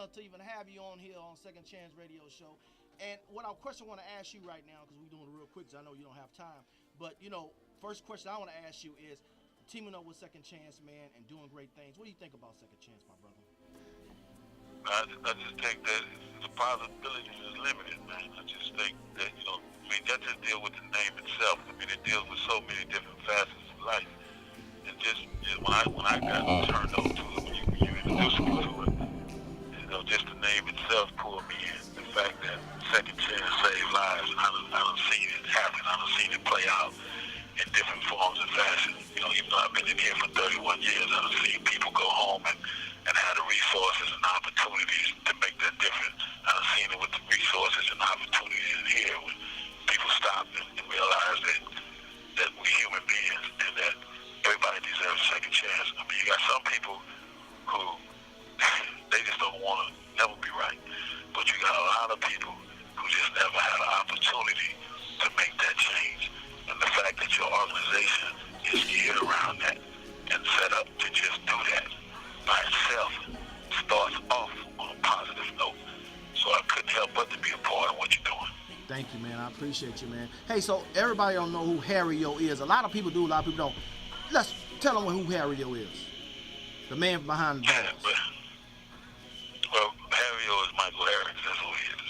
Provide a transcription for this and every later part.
honor to even have you on here on Second Chance Radio Show. And what our question I want to ask you right now, because we're doing it real quick, because I know you don't have time. But, first question I want to ask you is, teaming up with Second Chance, man, and doing great things. What do you think about Second Chance, my brother? I just think that the possibilities is limited, man. I just think that, that just deal with the name itself. I mean, it deals with so many different facets of life. And just when I got turned on to it, when you introduced me to it, just the name itself pulled me in. The fact that Second Chance saved lives, and I done seen it happen. I done seen it play out in different forms and fashions. Even though I've been in here for 31 years, I done seen people go home and have the resources and opportunities to make that difference. I done seen it with the resources and opportunities in here when people stop and realize that we're human beings and that everybody deserves a second chance. I mean, you got some people who they just don't want to never be right, but you got a lot of people who just never had an opportunity to make that change. And the fact that your organization is geared around that and set up to just do that by itself starts off on a positive note. So I couldn't help but to be a part of what you're doing. Thank you, man. I appreciate you, man. Hey, so everybody don't know who Harry-O is. A lot of people do, a lot of people don't. Let's tell them who Harry-O is. The man behind the balls. Well, Harry-O is Michael Harris. That's who he is.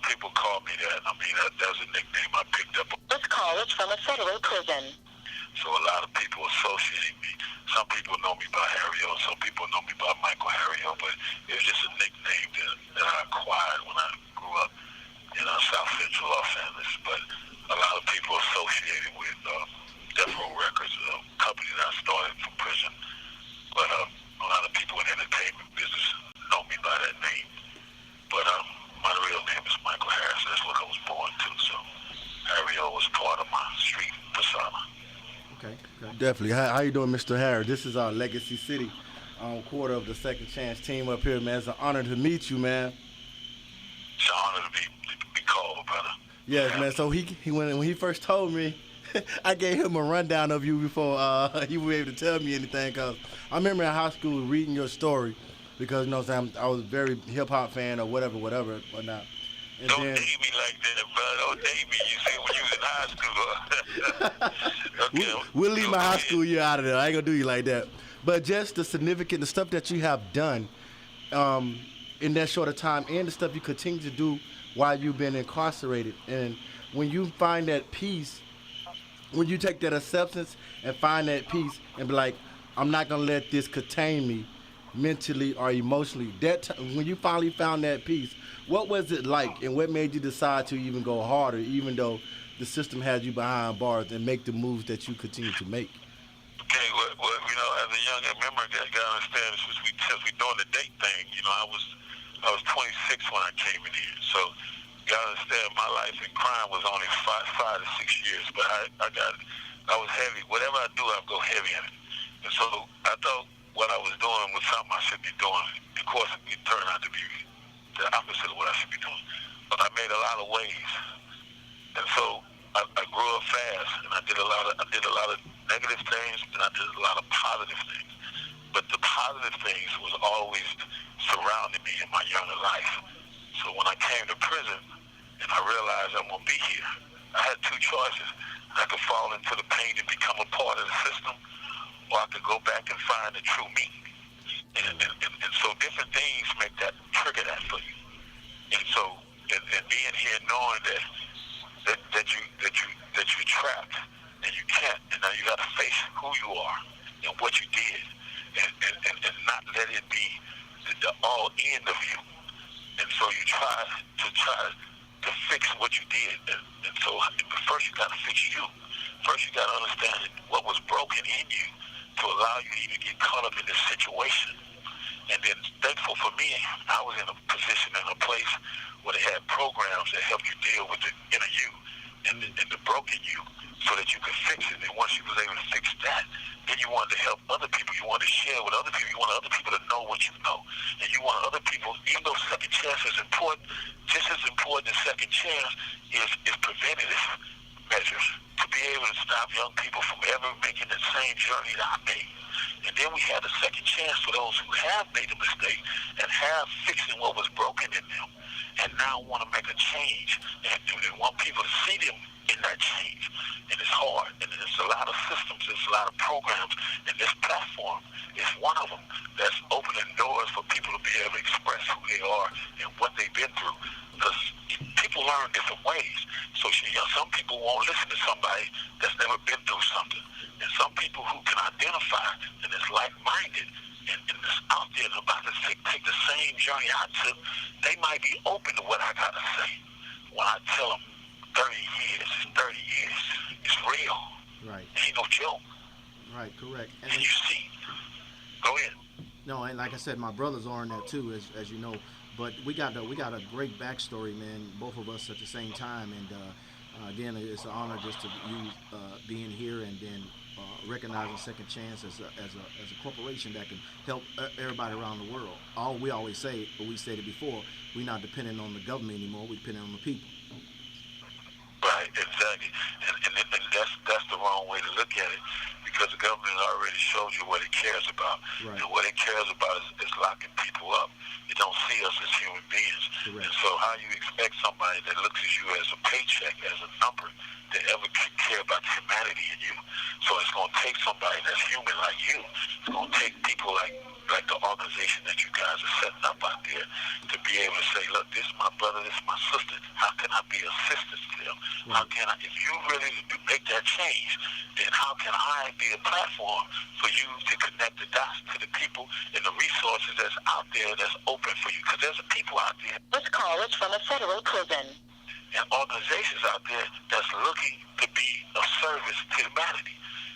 People call me that. I mean, that was a nickname I picked up. This call is from a federal prison. So a lot of people associate me. Some people know me by Harry-O. Some people know me by Michael Harry-O. But it was just a nickname that I acquired when I grew up in South Central Los Angeles. But a lot of people associated with Death Row Records, a company that I started from prison. But a lot of people in the entertainment business know me by that name. But my real name is Michael Harris. That's what I was born to. So Harry-O was part of my street persona. Okay. Definitely. How you doing, Mr. Harris? This is our Legacy City, quarter of the Second Chance team up here, man. It's an honor to meet you, man. It's an honor to be called, brother. Yes, man. So when he first told me, I gave him a rundown of you before he was able to tell me anything. Cause I remember in high school reading your story, because I was a very hip hop fan or whatever, whatnot. And don't date me like that, brother. Don't date me. You see, when you was in high school. Okay. We'll leave my high school year out of there. I ain't gonna do you like that. But just the stuff that you have done in that short of time, and the stuff you continue to do while you've been incarcerated. And when you find that peace, when you take that acceptance and find that peace and be like, I'm not gonna let this contain me mentally or emotionally. When you finally found that peace, what was it like, and what made you decide to even go harder, even though the system had you behind bars, and make the moves that you continue to make? Okay, well, as a young member, you gotta understand, since we doing the date thing, I was 26 when I came in here, so you gotta understand, my life in crime was only 5 to 6 years, but I was heavy. Whatever I do, I go heavy in it, and so I thought what I was doing was something I should be doing. Of course, it turned out to be the opposite of what I should be doing. But I made a lot of waves, and so I grew up fast, and I did a lot of negative things, and I did a lot of positive things. But the positive things was always surrounding me in my younger life. So when I came to prison, and I realized I'm gonna be here, I had two choices. I could fall into the pain and become a part of the system, or I could go back and find the true me. And so different things make that trigger that for you. And so and being here knowing that you're trapped and you can't, and now you gotta face who you are and what you did, and not let it be the all end of you. And so you try to fix what you did. And so first you gotta fix you. First you gotta understand what was broken in you to allow you to even get caught up in this situation. And then, thankful for me, I was in a position, in a place where they had programs that help you deal with the inner you and the broken you, so that you could fix it. And once you was able to fix that, then you wanted to help other people. You wanted to share with other people. You wanted other people to know what you know. And you want other people, even though second chance is important, just as important as second chance is preventative measures to be able to stop young people from ever making the same journey that I made. And then we had a second chance for those who have made a mistake and have fixing what was broken in them, and now want to make a change and want people to see them in that change. And it's hard, and there's a lot of systems, there's a lot of programs, and this platform is one of them that's opening doors for people to be able to express who they are and what they've been through. Because people learn different ways. So some people won't listen to somebody that's never been through something. And some people who can identify and is like-minded and is out there and about to take the same journey I took, they might be open to what I got to say. When I tell them 30 years is 30 years, it's real. Right. It ain't no joke. Right, correct. And you see, go ahead. No, and like I said, my brothers are in that too, as you know. But we got a great backstory, man. Both of us at the same time, and again, it's an honor just to you being here, and then recognizing Second Chance as a corporation that can help everybody around the world. We always say, but we said it before, we're not dependent on the government anymore. We're dependent on the people. Right, exactly, and that's the wrong way to look at it, because the government already showed you what it cares about, right. And what it cares about is locking people up. It don't see us as human beings. Correct. And so how you expect somebody that looks at you as a paycheck, as a number, to ever care about the humanity in you? So it's going to take somebody that's human like you. It's going to take people like the organization that you guys are setting up out there to be able to say, look, this is my brother, this is my sister. How can I be assistance to them? Right. How can I, if you really make that change, then how can I be a platform for you to connect the dots to the people and the resources that's out there that's open for you? Because there's people out there. This call is from a federal prison. And organizations out there that's looking to be of service to humanity.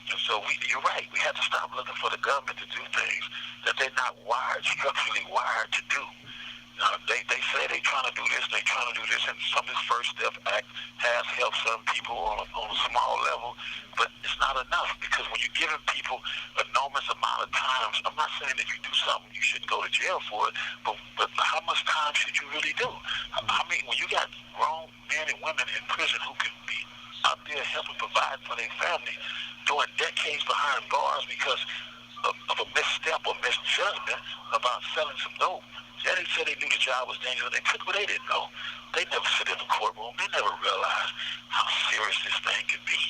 And so you're right, we have to stop looking for the government to do things that they're not structurally wired to do. They say they're trying to do this, and some of this First Step Act has helped some people on a small level, but it's not enough, because when you're giving people enormous amount of times, I'm not saying that you do something you shouldn't go to jail for it, but how much time should you really do? I mean, when you got grown men and women in prison who can be out there helping provide for their family, doing decades behind bars because of a misstep or misjudgment about selling some dope. Yeah, they said they knew the job was dangerous. They took what they didn't know. They never sit in the courtroom. They never realized how serious this thing could be.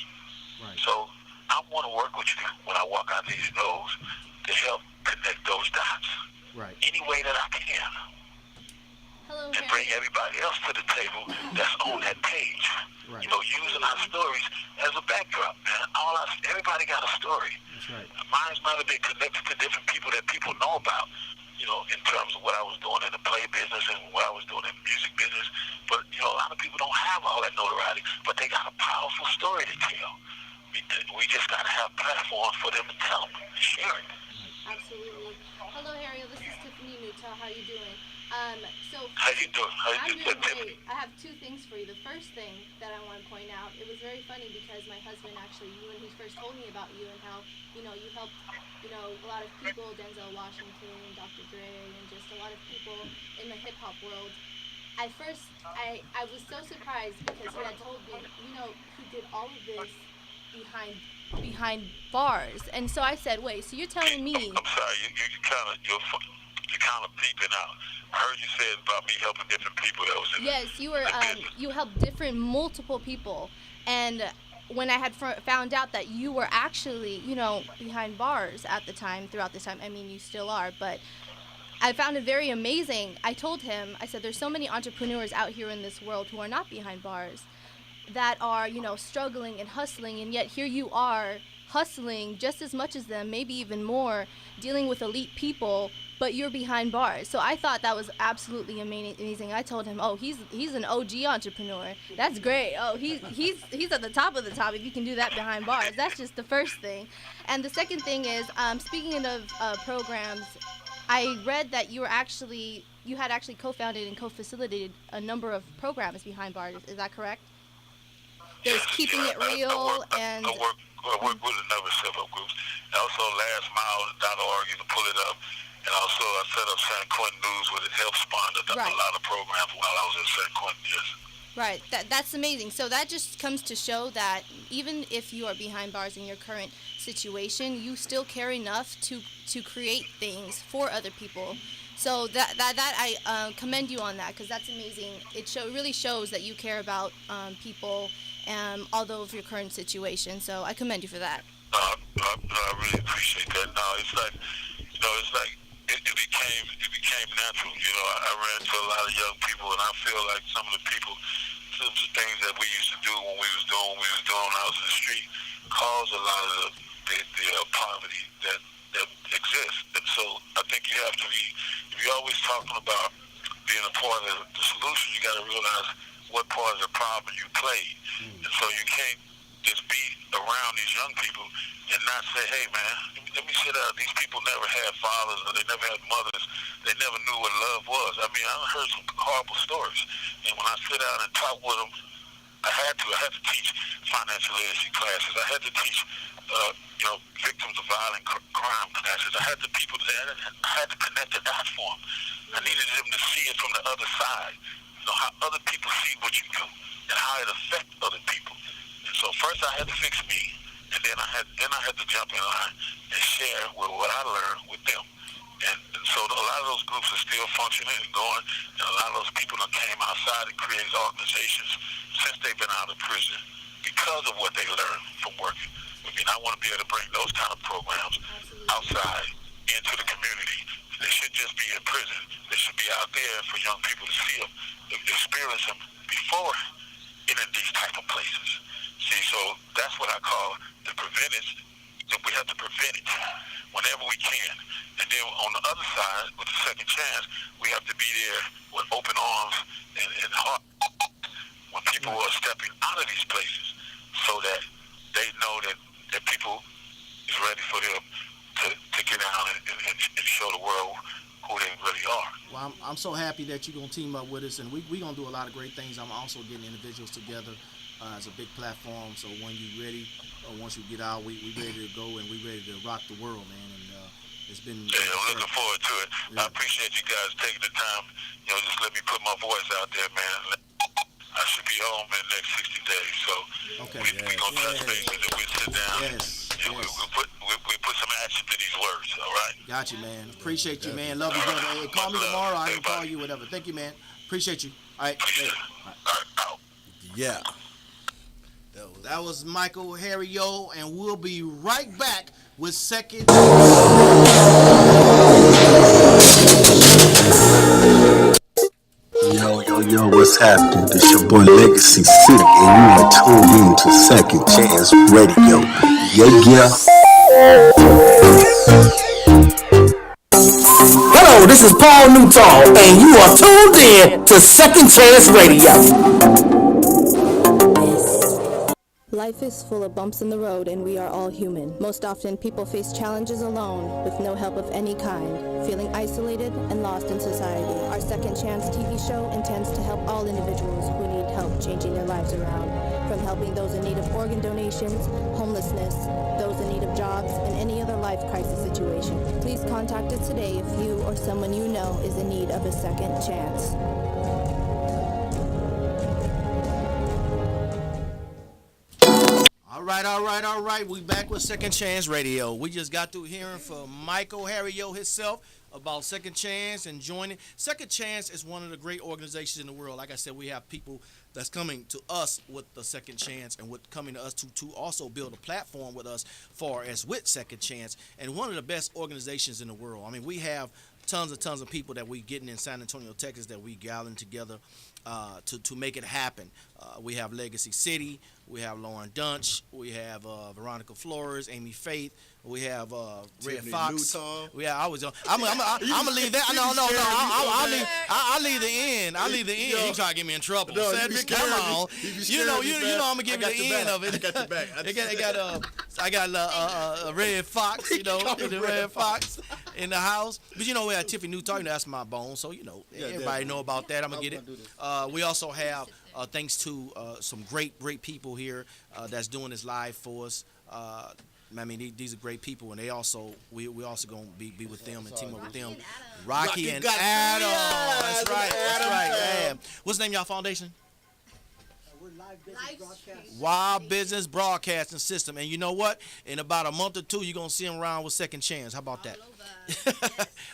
Right. So I want to work with you when I walk out these doors to help connect those dots. Right. Any way that I can. Hello, and bring everybody else to the table that's on that page. Right. You know, using our stories as a backdrop, man. Everybody got a story. That's right. Mine might have been connected to different people that people know about, you know, in terms of what I was doing in the play business and what I was doing in the music business. But, you know, a lot of people don't have all that notoriety, but they got a powerful story to tell. We just got to have platforms for them to tell them, share it. Absolutely. Hello, Harry. This is Tiffany Newtall. How you doing? How you doing? I'm doing great. I have two things for you. The first thing that I want to point out, it was very funny because my husband actually, when he first told me about you and how, you know, you helped, you know, a lot of people, Denzel Washington, Dr. Dre, and just a lot of people in the hip-hop world. At first, I was so surprised because he had told me, you know, he did all of this behind bars. And so I said, wait, so you're telling me... I'm sorry, you're kind of beeping out. I heard you say about me helping different people that was in Yes, you were. You helped multiple people, and when I had found out that you were actually, you know, behind bars at the time, throughout this time, I mean, you still are, but I found it very amazing. I told him, I said, there's so many entrepreneurs out here in this world who are not behind bars, that are, you know, struggling and hustling, and yet here you are hustling just as much as them, maybe even more, dealing with elite people, but you're behind bars. So I thought that was absolutely amazing. I told him, oh, he's an OG entrepreneur. That's great. Oh, he's at the top of the top if you can do that behind bars. That's just the first thing. And the second thing is, speaking of programs, I read that you had actually co-founded and co-facilitated a number of programs behind bars. Is that correct? There's Keeping It Real and... I work with a number of self-help groups. And also lastmile.org, you can pull it up. And also I set up San Quentin News, where it helped sponsor a lot of programs while I was at San Quentin, yes. Right, that's amazing. So that just comes to show that even if you are behind bars in your current situation, you still care enough to create things for other people. So that I commend you on that, because that's amazing. It really shows that you care about people, although of your current situation. So I commend you for that. I really appreciate that. No, it's like, it became natural. I ran into a lot of young people, and I feel like some of the people, some of the things that we used to do when we was doing out in the street, caused a lot of the poverty that exists. And so I think you have to be, if you're always talking about being a part of the solution, you got to realize what part of the problem you played. And so you can't just be around these young people and not say, hey man, let me sit down. These people never had fathers, or they never had mothers. They never knew what love was. I mean, I heard some horrible stories, and when I sit down and talk with them, I had to teach financial literacy classes. I had to teach, victims of violent crime classes. I had to connect the dots for them. I needed them to see it from the other side. How other people see what you do and how it affects other people. And so first I had to fix me, and then I had to jump in line and share with what I learned with them. And so a lot of those groups are still functioning and going, and a lot of those people that came outside and created organizations since they've been out of prison because of what they learned from working. I mean, I want to be able to bring those kind of programs outside into the community. They should just be in prison. They should be out there for young people to see them, experience them before in these type of places. See, so that's what I call the preventance. We have to prevent it whenever we can. And then on the other side, with the second chance, we have to be there with open arms and heart when people are stepping out of these places, so that they know that people is ready for them to get out and show the world who they really are. Well, I'm so happy that you're going to team up with us, and we're going to do a lot of great things. I'm also getting individuals together as a big platform, so when you're ready, once you get out, we ready to go, and we ready to rock the world, man. And it's been... Yeah, I'm looking forward to it. Yeah. I appreciate you guys taking the time, just let me put my voice out there, man. I should be home in the next 60 days, so we're going to touch base and then we'll sit down. And we put some action to these words, all right? Got you, man. Appreciate you, man. Love you, brother. Hey, call me tomorrow. I can call you, whatever. Thank you, man. Appreciate you. All right. All right, out. Yeah. That was Michael Harrio, and we'll be right back with second. Yo, what's happening? This your boy Legacy City, and you are tuned in to Second Chance Radio. Yeah. Hello, this is Paul Newton, and you are tuned in to Second Chance Radio. Life is full of bumps in the road, and we are all human. Most often, people face challenges alone with no help of any kind, feeling isolated and lost in society. Our Second Chance TV show intends to help all individuals who need help changing their lives around, from helping those in need of organ donations, homelessness, those in need of jobs, and any other life crisis situation. Please contact us today if you or someone you know is in need of a second chance. All right. We back with Second Chance Radio. We just got through hearing from Michael Harrio himself about Second Chance and joining. Second Chance is one of the great organizations in the world. Like I said, we have people that's coming to us with the Second Chance, and coming to us to also build a platform with us far as with Second Chance, and one of the best organizations in the world. I mean, we have tons of people that we getting in San Antonio, Texas, that we gathering together to make it happen. We have Legacy City, we have Lauren Dunch, we have Veronica Flores, Amy Faith, we have Red Fox. Yeah, I'm gonna leave that. No. I'll leave the end. He trying to get me in trouble. No, Cedric, come on. You know I'm gonna give you the end of it. I got your back. I got Red Fox. The Red Fox in the house. But we have Tiffany Newton. That's my bone. So everybody know about that. I'm gonna get it. We also have thanks to some great people here that's doing this live for us. I mean, these are great people, and we also gonna be with them and team up with them. Rocky and Adam. That's right. Yeah. What's the name of y'all foundation? We're Wild Business Broadcasting System. And you know what? In about a month or two, you're going to see them around with Second Chance. How about that?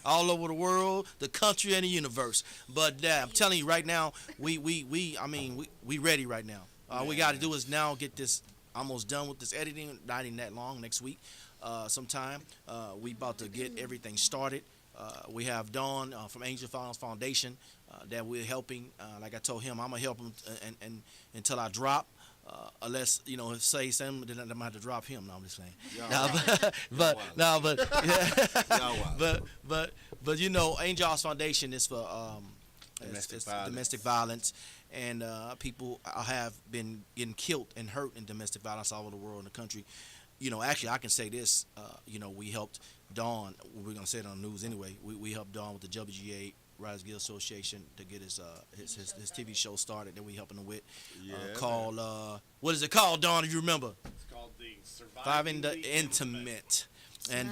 All over the world, the country, and the universe. But I'm telling you right now, we ready right now. All we got to do is now get this almost done with this editing, not even that long, next week sometime. We about to get everything started. We have Dawn from Angel Violence Foundation that we're helping. Like I told him, I'm going to help him and until I drop. Unless say something, then I'm gonna have to drop him. No, I'm just saying. But Angel Violence Foundation is for domestic violence, and people have been getting killed and hurt in domestic violence all over the world in the country. Actually, I can say this. We helped Dawn. We're gonna say it on the news anyway. We helped Dawn with the WGA Rise Guild Association to get his TV show started that we helping him with. Called what is it called, Dawn? If you remember, it's called the Surviving the Intimate. And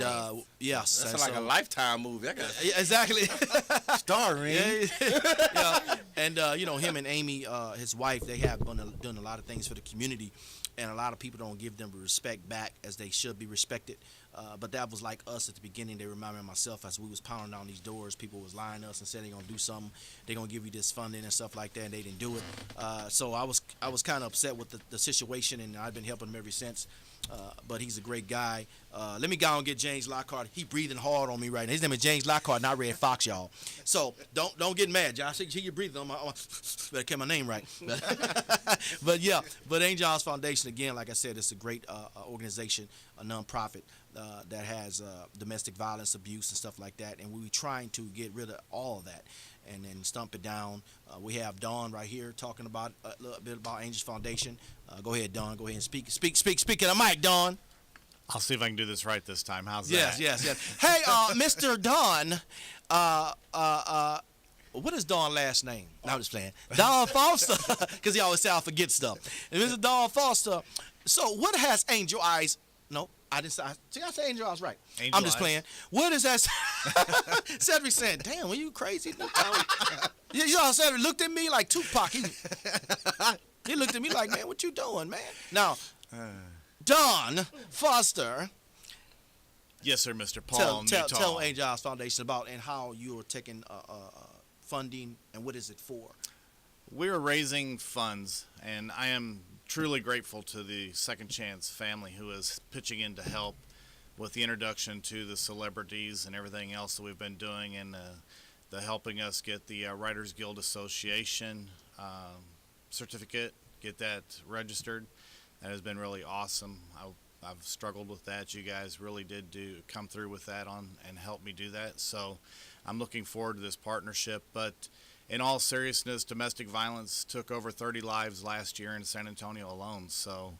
yes, that's like a Lifetime movie. Exactly. Starring. Yeah. And him and Amy, his wife, they have done a lot of things for the community, and a lot of people don't give them respect back as they should be respected. But that was like us at the beginning. They remind me of myself as we was pounding down these doors. People was lying to us and said they're gonna do something. They're gonna give you this funding and stuff like that, and they didn't do it. So I was kind of upset with the situation, and I've been helping him ever since. But he's a great guy. Let me go and get James Lockhart. He breathing hard on me right now. His name is James Lockhart, not Red Fox, y'all. So don't get mad, Josh. See you breathing on my. Better get my name right. But Angel Violence Foundation, again, like I said, it's a great organization, a nonprofit that has domestic violence, abuse, and stuff like that. And we're trying to get rid of all of that and then stump it down. We have Dawn right here talking about a little bit about Angels Foundation. Go ahead, Dawn. Go ahead and speak in the mic, Dawn. I'll see if I can do this right this time. How's that? Yes. Hey, Mr. Dawn. What is Dawn's last name? No, I'm just playing. Dawn Foster, because he always say I forget stuff. And Mr. Dawn Foster. So, what has Angel Eyes? No, I didn't say. See, I said Angel Eyes right. I'm just playing. What is that? Cedric saying, "Damn, are you crazy?" Cedric looked at me like Tupac. He looked at me like, "Man, what you doing, man?" Now, Dawn Foster. Yes, sir, Mr. Paul. Tell Angel Eyes Foundation about and how you are taking funding and what is it for? We're raising funds, and I am truly grateful to the Second Chance family who is pitching in to help with the introduction to the celebrities and everything else that we've been doing, and the helping us get the Writers Guild Association certificate, get that registered. That has been really awesome. I've struggled with that. You guys really did come through with that and help me do that. So I'm looking forward to this partnership. But in all seriousness, domestic violence took over 30 lives last year in San Antonio alone. So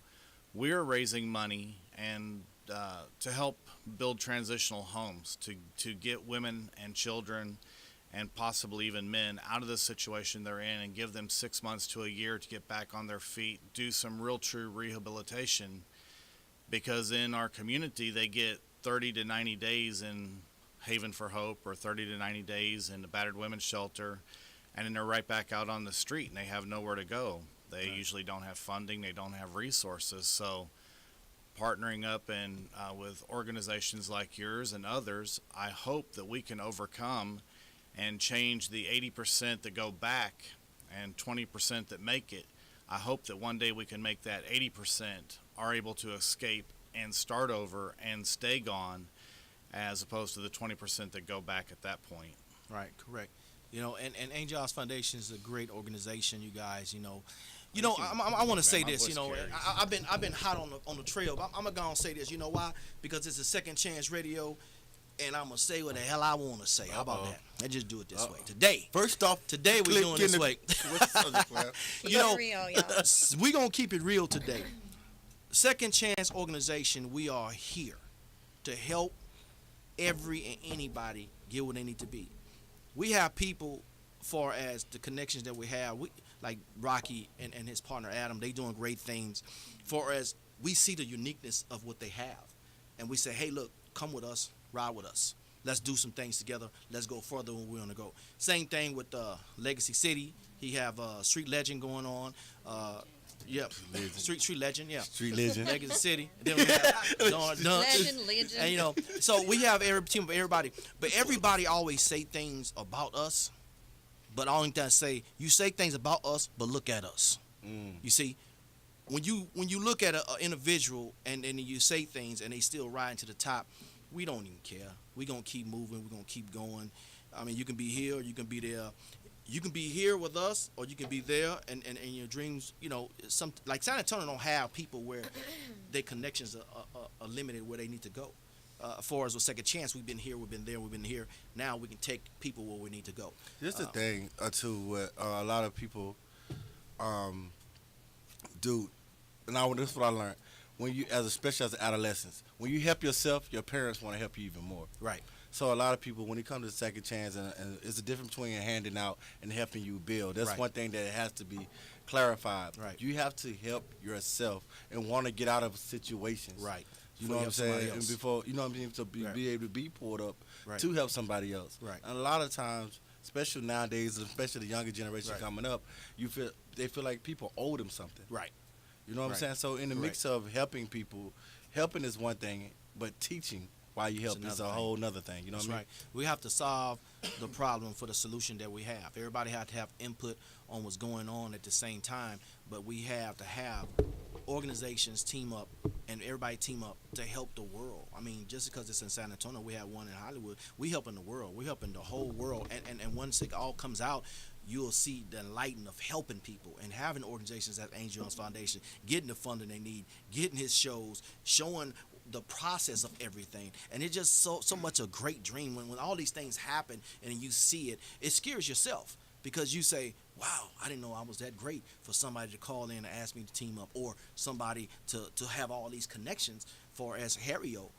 we're raising money and to help build transitional homes to get women and children and possibly even men out of the situation they're in and give them 6 months to a year to get back on their feet, do some real true rehabilitation. Because in our community, they get 30 to 90 days in Haven for Hope or 30 to 90 days in the battered women's shelter, and then they're right back out on the street and they have nowhere to go. They usually don't have funding, they don't have resources. So partnering up and with organizations like yours and others, I hope that we can overcome and change the 80% that go back and 20% that make it. I hope that one day we can make that 80% are able to escape and start over and stay gone, as opposed to the 20% that go back at that point. Right, correct. And Angel Eyes Foundation is a great organization, you guys. I want to say this. I've been hot on the trail. But I'm gonna go and say this. You know why? Because it's a Second Chance Radio, and I'm gonna say what the hell I want to say. How about that? Let's just do it this way today. First off, today we're doing this way. Real, y'all. We're gonna keep it real today. Second Chance Organization, we are here to help every and anybody get where they need to be. We have people, far as the connections that we have, like Rocky and his partner Adam, they doing great things. Far as we see the uniqueness of what they have, and we say, hey, look, come with us, ride with us. Let's do some things together. Let's go further when we want to go. Same thing with Legacy City. He have Street Legend going on. Yep. Street legend, yeah. Street legend. Legacy City. Then we have Don Legend. And so we have every team of everybody. But everybody always say things about us. But all that say, you say things about us, but look at us. You see, when you look at an individual and then you say things and they still riding to the top, we don't even care. We're gonna keep moving, we're gonna keep going. I mean, you can be here or you can be there. You can be here with us, or you can be there, and your dreams, some like San Antonio don't have people where their connections are limited where they need to go. As far as a second chance, we've been here, we've been there, we've been here. Now we can take people where we need to go. Here's the thing, too, what a lot of people do, and this is what I learned. When you, especially as adolescents, when you help yourself, your parents want to help you even more. Right. So a lot of people, when it comes to second chance, and it's a difference between handing out and helping you build. That's one thing that has to be clarified. Right. You have to help yourself and want to get out of situations. Right. You know what I'm saying? And before, you know what I mean, to be able to be pulled up to help somebody else. Right. And a lot of times, especially nowadays, especially the younger generation coming up, they feel like people owe them something. Right. You know what I'm saying? So in the mix of helping people, helping is one thing, but teaching while you help is a whole nother thing. You know what I mean? Right. We have to solve the problem for the solution that we have. Everybody has to have input on what's going on at the same time, but we have to have organizations team up and everybody team up to help the world. I mean, just because it's in San Antonio, we have one in Hollywood. We helping the world. We helping the whole world. And once it all comes out, you'll see the enlighten of helping people and having organizations like Angel Jones Foundation, getting the funding they need, getting his shows, showing the process of everything. And it's just so much a great dream when all these things happen and you see it. It scares yourself because you say, wow, I didn't know I was that great for somebody to call in and ask me to team up, or somebody to have all these connections for as Harrio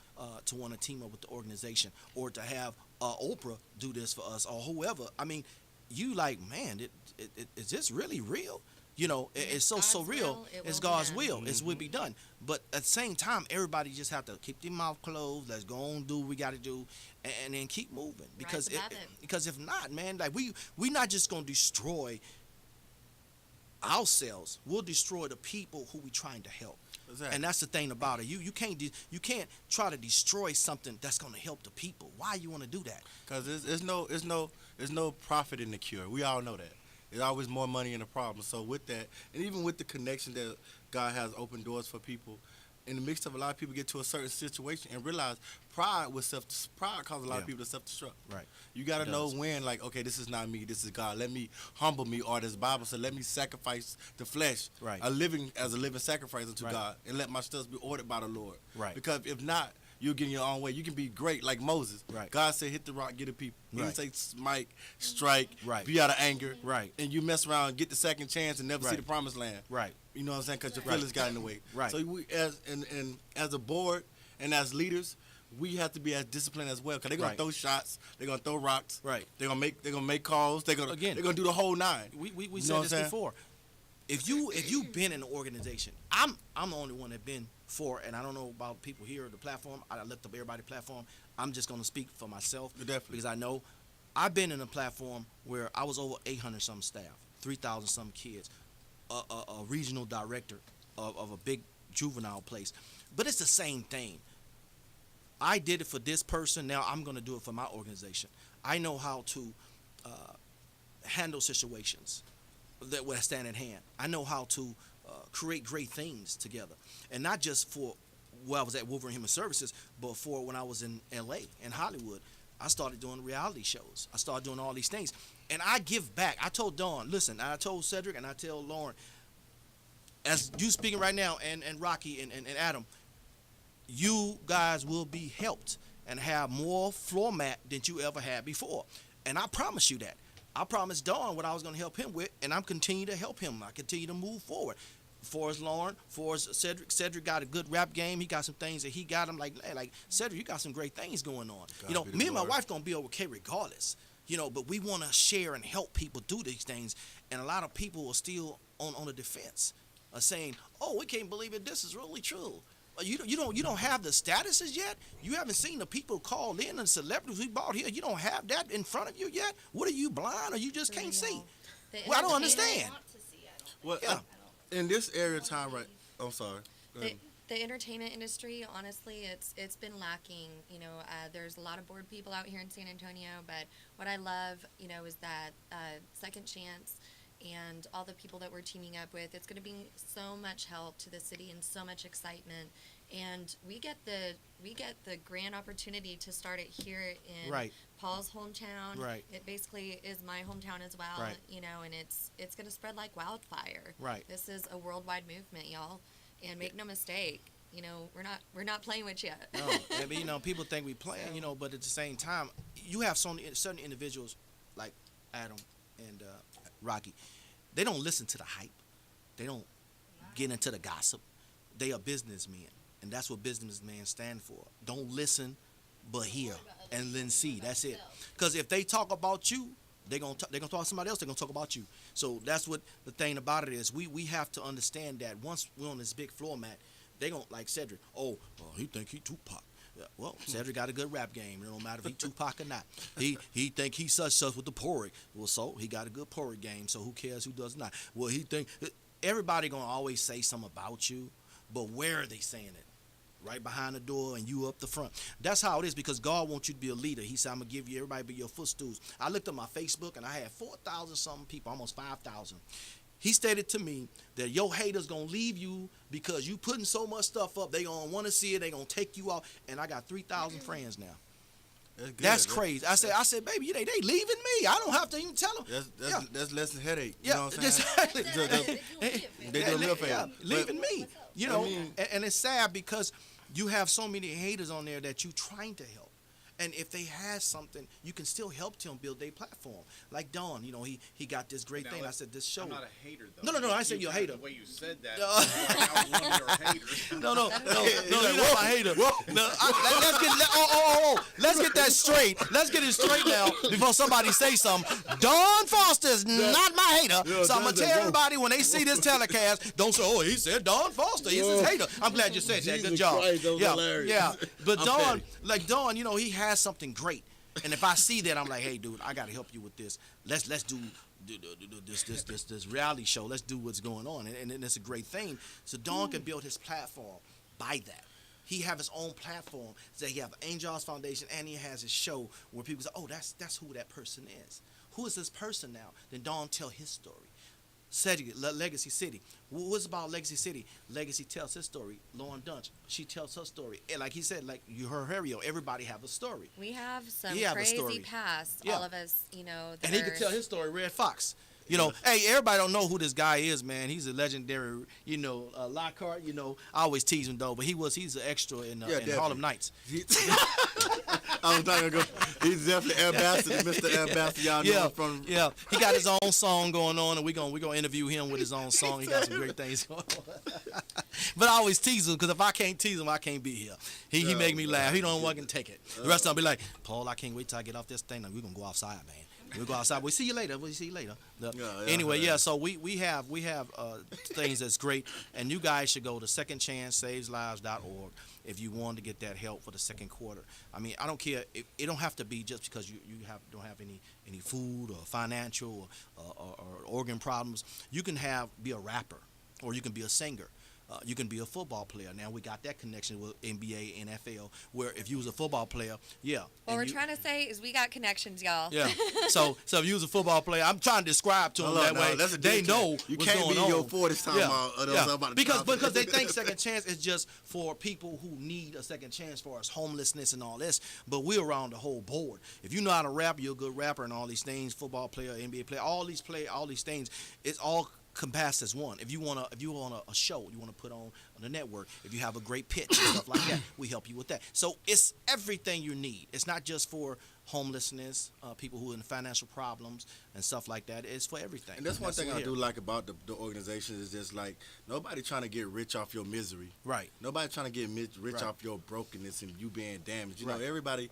to want to team up with the organization, or to have Oprah do this for us, or whoever. I mean, you like, man, is this really real? It's so real. It's God's will. It's will be done. But at the same time, everybody just have to keep their mouth closed. Let's go on, do what we got to do, and then keep moving. Because because if not, man, like we not just gonna destroy ourselves. We'll destroy the people who we trying to help. Exactly. And that's the thing about it. You can't try to destroy something that's gonna help the people. Why you want to do that? Because there's no profit in the cure. We all know that. There's always more money in the problem. So with that, and even with the connection that God has opened doors for people, in the mix of a lot of people get to a certain situation and realize pride causes a lot of people to self-destruct. Right. You got to know when, like, okay, this is not me, this is God. Let me humble me, or this Bible said, let me sacrifice the flesh, a living sacrifice unto God, and let my steps be ordered by the Lord. Right. Because if not, you'll get in your own way. You can be great like Moses. Right. God said, hit the rock, get the people. He didn't say smite, strike, Right. be out of anger. Right. And you mess around, get the second chance, and never see the promised land. Right. You know what I'm saying? Because your feelings got in the way. Right. So we, as a board and as leaders, we have to be as disciplined as well. Because they're gonna throw shots, they're gonna throw rocks. Right. They're gonna make calls. They're gonna do the whole nine. We said this before. If you've been in an organization, I'm the only one that been for, and I don't know about people here at the platform. I left up everybody platform. I'm just gonna speak for myself. Definitely. Because I know I've been in a platform where I was over 800 some staff, 3,000 some kids, a regional director of a big juvenile place. But it's the same thing. I did it for this person. Now I'm gonna do it for my organization. I know how to handle situations that will stand at hand. I know how to create great things together, and not just for where I was at Wolverine Human Services, but for when I was in LA and Hollywood. I started doing reality shows. I started doing all these things, and I give back. I told Dawn, listen, I told Cedric, and I tell Lauren, as you speaking right now, and Rocky and Adam, you guys will be helped and have more floor mat than you ever had before, and I promise you that. I promised Dawn what I was going to help him with, and I'm continuing to help him. I continue to move forward. For as Lauren, for as Cedric got a good rap game. He got some things that he got. I'm like Cedric, you got some great things going on. Me and my wife gonna be okay regardless. But we want to share and help people do these things. And a lot of people are still on the defense, saying, "Oh, we can't believe it. This is really true." You don't have the statuses yet. You haven't seen the people called in and celebrities we bought here. You don't have that in front of you yet. What are you, blind, or you just can't see? Well, I don't understand. Want to see, I don't think. Well, Yeah. In this area of time, right? I'm sorry. Go ahead. The entertainment industry, honestly, it's been lacking. There's a lot of bored people out here in San Antonio, but what I love, is that Second Chance and all the people that we're teaming up with, it's going to be so much help to the city and so much excitement. And we get the grand opportunity to start it here in Paul's hometown. Right. It basically is my hometown as well. Right. And it's going to spread like wildfire. Right. This is a worldwide movement, y'all. And make no mistake, we're not playing with you. No, I mean, people think we playing, but at the same time, you have certain individuals like Adam and Rocky. They don't listen to the hype. They don't get into the gossip. They are businessmen, and that's what businessmen stand for. Don't listen, but hear and then see. That's it. Because if they talk about you, they're gonna talk to somebody else. They're gonna talk about you. So that's what the thing about it is. We have to understand that once we're on this big floor mat, they gonna like Cedric. Oh, he think he Tupac. Yeah, well, Cedric got a good rap game. It don't matter if he Tupac or not. He think he such with the porridge. Well, so he got a good porridge game. So who cares who does not? Well, he think everybody gonna always say something about you, but where are they saying it? Right behind the door and you up the front. That's how it is because God wants you to be a leader. He said, I'm going to give you everybody be your footstools. I looked at my Facebook and I had 4,000 something people, almost 5,000. He stated to me that your haters going to leave you because you putting so much stuff up. They going to want to see it. They going to take you out. And I got 3,000 friends now. That's crazy. I said, baby, they leaving me. I don't have to even tell them. That's less than headache. You know what I'm saying? Exactly. They do a real favor. Leaving me. And it's sad because you have so many haters on there that you trying to help. And if they have something, you can still help them build their platform. Like Don, he got this great thing. I said, this show. I'm not a hater, though. No, I said you're a hater. The way you said that, I was one of your haters. No, you're not my hater. Let's get that straight. Let's get it straight now before somebody say something. Don Foster's not my hater. So I'm going to tell everybody when they see this telecast, don't say, he said Don Foster. He's his hater. I'm glad you said that. Good job. Yeah. But Don, he has something great, and if I see that, I'm like, hey, dude, I gotta help you with this. Let's do this reality show. Let's do what's going on, and it's a great thing. So Don can build his platform by that. He have his own platform. So he have Angels Foundation, and he has his show where people say, oh, that's who that person is. Who is this person now? Then Don tell his story. Legacy City. What's about Legacy City? Legacy tells his story. Lauren Dunch, she tells her story. And like he said, like you heard Harrio, everybody have a story. We have some crazy past. All of us, and he could tell his story. Red Fox. Hey, everybody don't know who this guy is, man. He's a legendary, Lockhart. I always tease him though, but he's an extra in Harlem Nights. I was not gonna go. He's definitely ambassador, Mr. Ambassador. Y'all know from. Yeah, he got his own song going on, and we're gonna interview him with his own song. He got some great things going on. But I always tease him because if I can't tease him, I can't be here. He make me laugh. He don't want to take it. The rest of them be like, Paul, I can't wait till I get off this thing. We're gonna go outside, man. We'll go outside. We'll see you later. Anyway, so we have things that's great, and you guys should go to secondchancesaveslives.org if you want to get that help for the second quarter. I mean, I don't care. It don't have to be just because you don't have any food or financial or organ problems. You can be a rapper, or you can be a singer. You can be a football player. Now we got that connection with NBA, NFL, where if you was a football player, What we're trying to say is we got connections, y'all. Yeah. So if you was a football player, I'm trying to describe to them that way. They know you what's can't going be on. Your 40s time about because they think second chance is just for people who need a second chance for us, homelessness and all this. But we're around the whole board. If you know how to rap, you're a good rapper and all these things, football player, NBA player, all these things, it's all compassed as one. If you want a show you want to put on the network, if you have a great pitch and stuff like that, we help you with that. So it's everything you need. It's not just for homelessness, people who are in financial problems and stuff like that. It's for everything. And that's one thing I do like about the organization is just like nobody trying to get rich off your misery. Right. Nobody trying to get rich off your brokenness and you being damaged. You know, everybody,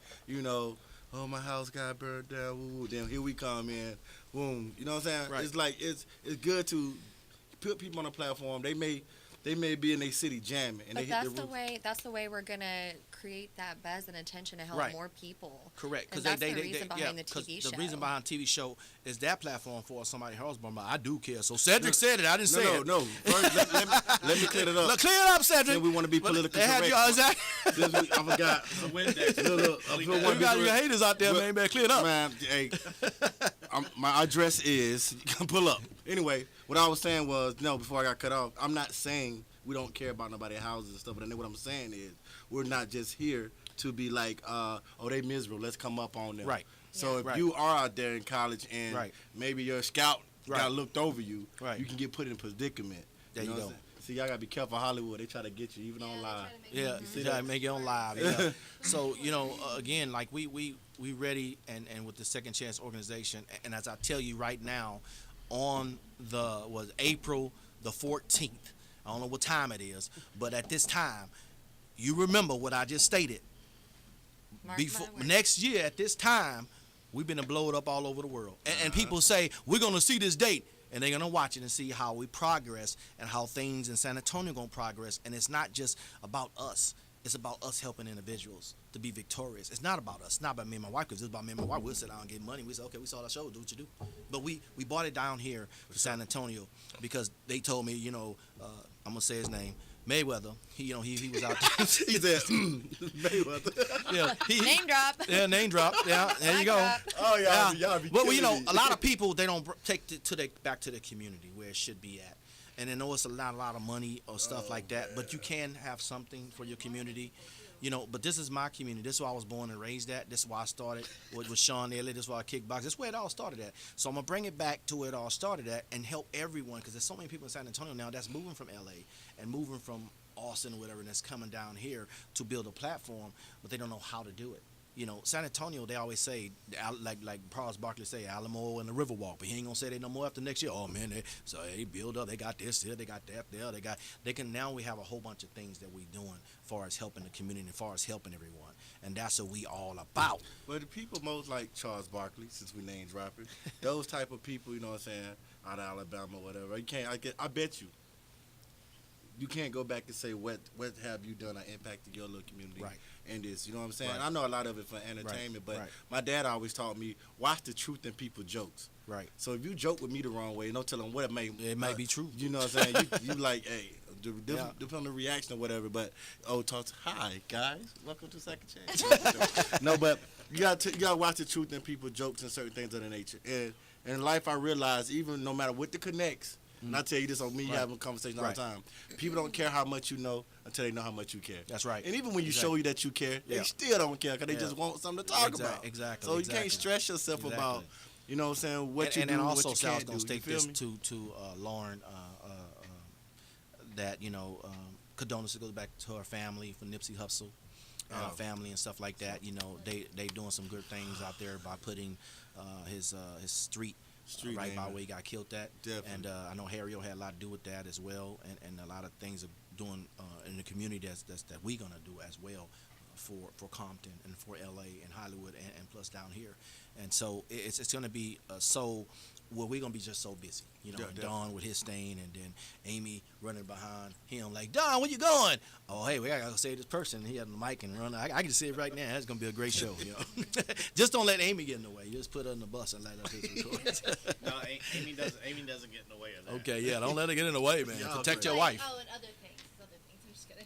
oh, my house got burned down. Woo, then here we come in. Boom. You know what I'm saying? Right. It's like it's good to put people on a platform. They may they may be in their city jamming, and But they that's hit the the roof. way. That's the way we're gonna create that buzz and attention to help Right. more people. Correct, because because that's the reason behind the TV show. The reason behind TV show is that platform for somebody else. But I do care. So Cedric said it. I didn't say it. No. First, let me clear it up. Look, clear it up, Cedric. Then we want to be politically They had correct. you, exactly. I forgot. You got your haters out there, man. Better clear it up. Man, hey, my address is. You can pull up. Anyway, what I was saying was, before I got cut off, I'm not saying we don't care about nobody's houses and stuff, but then what I'm saying is we're not just here to be like, they miserable, let's come up on them. Right. So if Right. you are out there in college and Right. maybe your scout Right. got looked over you, Right. you can get put in a predicament. There you know go. what I'm saying? See, y'all gotta be careful, Hollywood. They try to get you even on live. Yeah, see you gotta that? make it on live. Yeah. So again, like we ready and with the Second Chance organization, and as I tell you right now, on April the 14th. I don't know what time it is, but at this time, you remember what I just stated. Before next year at this time, we've been to blow it up all over the world, and people say we're gonna see this date. And they're gonna watch it and see how we progress and how things in San Antonio gonna progress. And it's not just about us; it's about us helping individuals to be victorious. It's not about us. It's not about me and my wife. Because it's about me and my wife. We'll sit down and get money. We say, okay, we saw that show. Do what you do. But we brought it down here to San Antonio because they told me, I'm gonna say his name, Mayweather. He was out there. He said Mayweather. Yeah, Name drop. Yeah, name drop. Yeah, there you go. Drop. Oh y'all be Well, killing me. a lot of people they don't take it back to the community where it should be at, and they know it's a lot of money or stuff like that. But you can have something for your community, But this is my community. This is where I was born and raised at. This is why I started with Sean Elliott. This is why I kickbox. This is where it all started at. So I'm gonna bring it back to where it all started at and help everyone because there's so many people in San Antonio now that's moving from LA and moving from Austin or whatever, and that's coming down here to build a platform, but they don't know how to do it. San Antonio, they always say, like Charles Barkley say, Alamo and the Riverwalk, but he ain't gonna say they no more after next year. Oh man, they build up, they got this here, they got that there, now we have a whole bunch of things that we doing as far as helping the community, as far as helping everyone, and that's what we all about. But the people most like Charles Barkley, since we name dropping, those type of people, you know what I'm saying, out of Alabama, whatever. You can't. I bet you. You can't go back and say what have you done or impacted your little community, Right. And this, you know what I'm saying. Right. I know a lot of it for entertainment, but Right. my dad always taught me watch the truth in people's jokes. Right. So if you joke with me the wrong way, don't tell them what it may. It might be true. You know what I'm saying. you like, hey, Yeah. depending on the reaction or whatever. But hi guys, welcome to Second Chance. No, but you gotta watch the truth in people's jokes and certain things of the nature. And in life, I realize even no matter what the connects. And I tell you this on me having a conversation all the time. People don't care how much you know until they know how much you care. That's right. And even when you show you that you care, they still don't care because they just want something to talk about. Exactly. So you can't stress yourself about, you know what I'm saying, what you do, and what also, you Sal, I was can't gonna do. You state feel this me? to Lauren that condolences goes back to her family for Nipsey Hussle and her family and stuff like that. They doing some good things out there by putting his street right name, by where he got killed at. Definitely. And I know Harry had a lot to do with that as well, and a lot of things are doing in the community that we're gonna do as well for Compton and for LA and Hollywood and plus down here. And so it's gonna be we're gonna be just so busy, and Don with his stain, and then Amy running behind him like, Don, where you going? Oh, hey, we gotta go save this person. He had the mic and run. I can see it right now. That's gonna be a great show. Just don't let Amy get in the way. You just put her in the bus and let her record. No, Amy doesn't get in the way of that. Okay, yeah, don't let her get in the way, man. Protect your wife. Oh, and other things. I'm just kidding.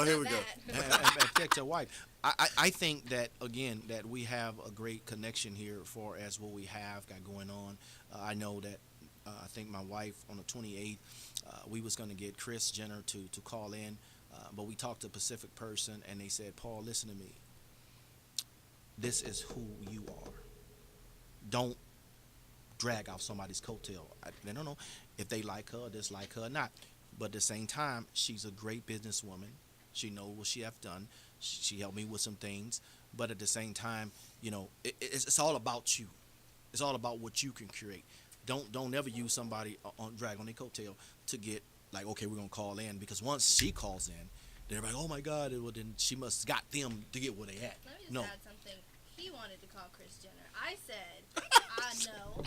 Here we go. and protect your wife. I think that again that we have a great connection here for as what we have got going on. I know that I think my wife on the 28th we was going to get Chris Jenner to call in, but we talked to a Pacific person and they said, Paul, listen to me. This is who you are. Don't drag off somebody's coattail. They don't know if they like her or dislike her or not. But at the same time, she's a great businesswoman. She knows what she have done. She helped me with some things. But at the same time, it's all about you. It's all about what you can create. Don't ever use somebody drag on their coattail to get like, okay, we're gonna call in, because once she calls in, they're like, oh my God, well then she must got them to get where they at. Let me just No. add something. He wanted to call Kris Jenner. I said, I know.